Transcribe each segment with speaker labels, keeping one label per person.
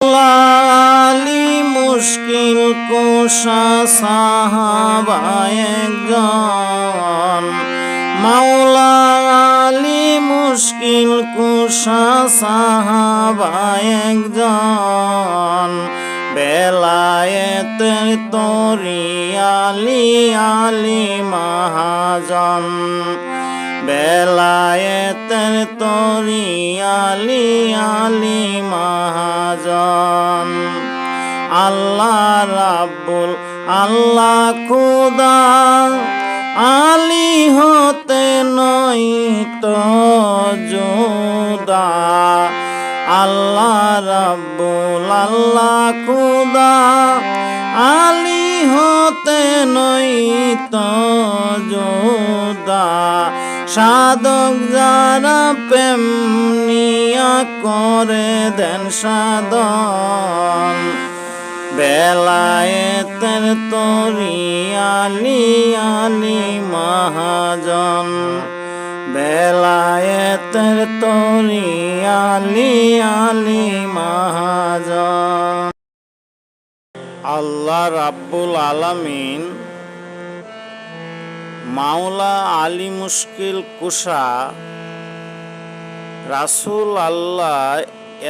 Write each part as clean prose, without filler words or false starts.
Speaker 1: আলী মুশকিল কুশা সাহাবা একজন, মাওলা আলী মুশকিল কুশা সাহাবা একজন, বেলায়েতের তরি আলী আলী মহাজন, বেলায়েতের তরি আলী আলী মহাজন। আল্লাহ রাব্বুল আল্লাহ খুদা আলী হতে নই তো জুদা, আল্লাহ রাব্বুল আল্লাহ খুদা আলী হতে নই তো জুদা। সাধক যারা প্রেম নিয়া করে দেন সাধন, বেলায়েতের তরি আলী আলী মহাজন, বেলায়েতের তরি আলী আলী মহাজন। আল্লাহ রাব্বুল আলামিন মাওলা আলী মুশকিল কুশা রাসূল আল্লাহ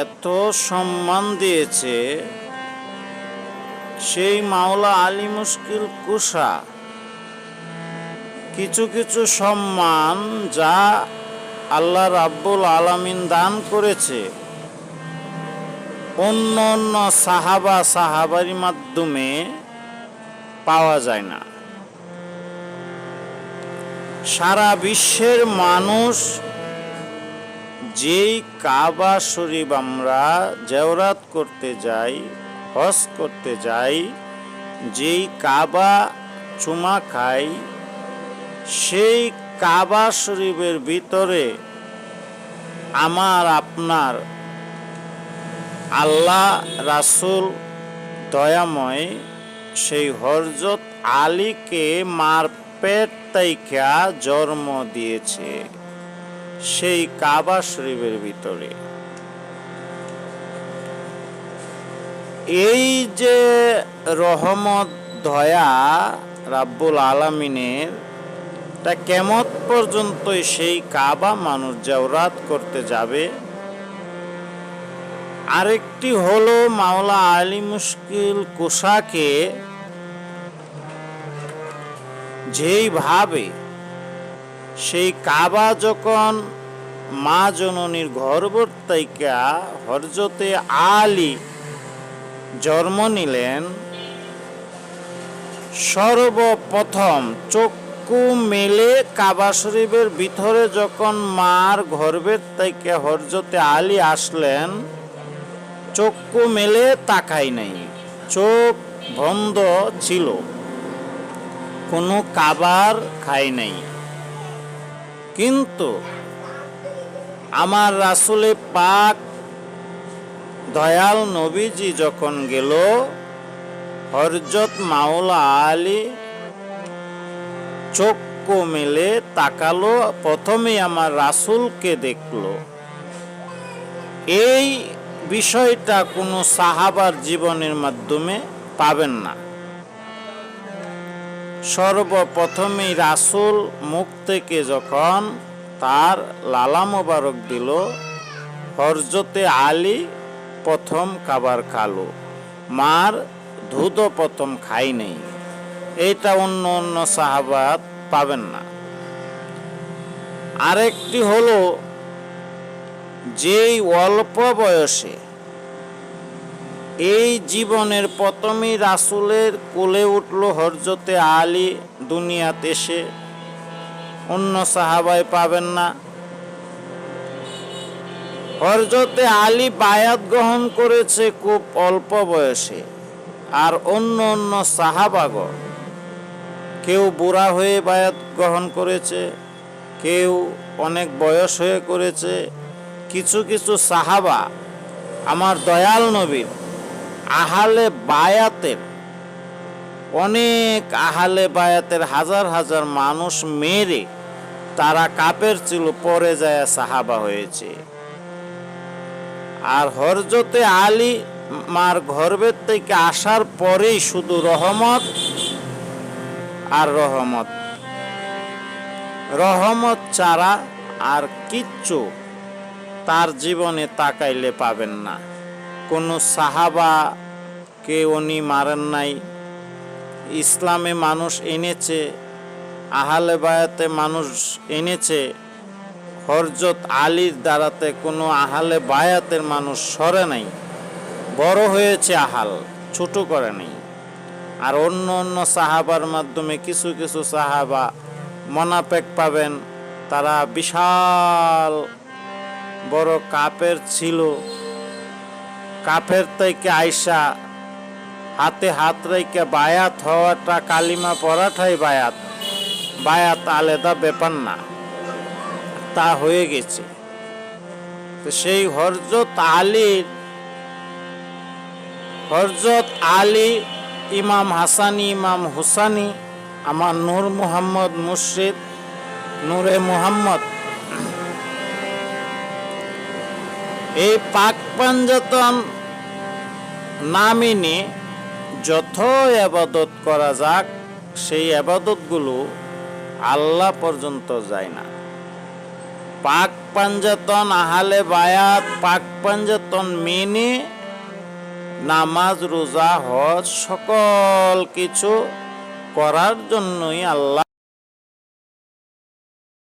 Speaker 1: এত সম্মান দিয়েছে, সেই মাওলা আলী মুশকিল কুশা কিছু কিছু সম্মান যা আল্লাহ রাব্বুল আলামিন দান করেছে অন্য অন্য সাহাবারি মাধ্যমে পাওয়া যায় না। সারা বিশ্বের মানুষ যেই কাবা শরীফ আমরা জিয়ারত করতে যাই, হজ করতে যাই, যেই কাবা চুমা খাই, সেই কাবা শরীফের ভিতরে আমার আপনার আল্লাহ রাসূল দয়াময় সেই হযরত আলীকে মার পেট তাইকা জন্ম দিয়েছে সেই কাবা শরীফের ভিতরে। এই যে রহমত দয়া রাব্বুল আলামিনের, তা কিয়ামত পর্যন্ত সেই কাবা মানুষ জিয়ারত করতে যাবে। আরেকটি হলো মাওলা আলী মুশকিল কুশাকে যেইভাবে সেই কাবা যখন মা জননীর গর্ভের থেকে হযরতে আলী জন্ম নিলেন, সর্বপ্রথম চক্ষু মেলে কাবা শরীফের ভিতরে যখন মার গর্ভের থেকে হযরতে আলী আসলেন, চক্ষু মেলে তাকাই নাই, চোখ বন্ধ ছিল, কোনো খাবার খাই নাই। কিন্তু আমার রাসূলে পাক দয়াল নবীজি যখন গেল, হযরত মাওলা আলী চক্ষু মেলে তাকালো, প্রথমে আমার রাসূলকে দেখলো। এই বিষয়টা কোনো সাহাবার জীবনের মাধ্যমে পাবেন না। সর্বপ্রথমেই রাসূল মুখ থেকে যখন তার লালা মোবারক দিল, হযরতে আলী প্রথম খাবার খালো, মার দুধ প্রথম খাই নেই। এইটা অন্য অন্য সাহাবাত পাবেন না। আরেকটি হলো, যেই অল্প বয়সে এই জীবনের প্রথমেই রাসূলের কোলে উঠল হযরতে আলী দুনিয়াতে এসে, অন্য সাহাবায় পাবেন না। হযরতে আলী বায়াত গ্রহণ করেছে খুব অল্প বয়সে, আর অন্য অন্য সাহাবাগণ কেউ বুড়া হয়ে বায়াত গ্রহণ করেছে, কেউ অনেক বয়স হয়ে করেছে। কিছু কিছু সাহাবা আমার দয়াল নবীর আহলে বায়াতের, অনেক আহলে বায়াতের হাজার হাজার মানুষ মেরে তারা কাফের ছিল, পরে যায় সাহাবা হয়েছে। আর হযরতে আলী মার গর্ভের থেকে আসার পরেই শুধু রহমত আর রহমত, রহমত ছাড়া আর কিচ্ছু তার জীবনে তাকাইলে পাবেন না। কোনো সাহাবাকে উনি মারেন নাই। ইসলামে মানুষ এনেছে, আহলে বায়াতে মানুষ এনেছে, হযরত আলীর দ্বারাতে কোনো আহলে বায়াতের মানুষ সরে নাই, বড় হয়েছে আহাল, ছোট করে নাই। আর অন্য অন্য সাহাবার মাধ্যমে কিছু কিছু সাহাবা মোনাফেক পাবেন, তারা বিশাল বড় কাফের ছিল। কাফের থেকে আইসা হাতে হাত রেখে বায়াত হওয়াটা, কালিমা পড়াটাই বায়াত, বায়াত আলাদা ব্যাপার না, তা হয়ে গেছে। তো সেই হযরত আলী, ইমাম হাসানি, ইমাম হুসানি, আমার নূর মুহাম্মদ মুর্শিদ, নূরে মুহাম্মদ, এই পাক পাঞ্জাতন না মেনে যত আবাদত করা যাক, সেই আবাদতগুলো আল্লাহ পর্যন্ত যায় না। পাক পাঞ্জাতন, আহলে বায়াত, পাক পাঞ্জাতন মেনে নামাজ, রোজা, হজ সকল কিছু করার জন্যই আল্লাহ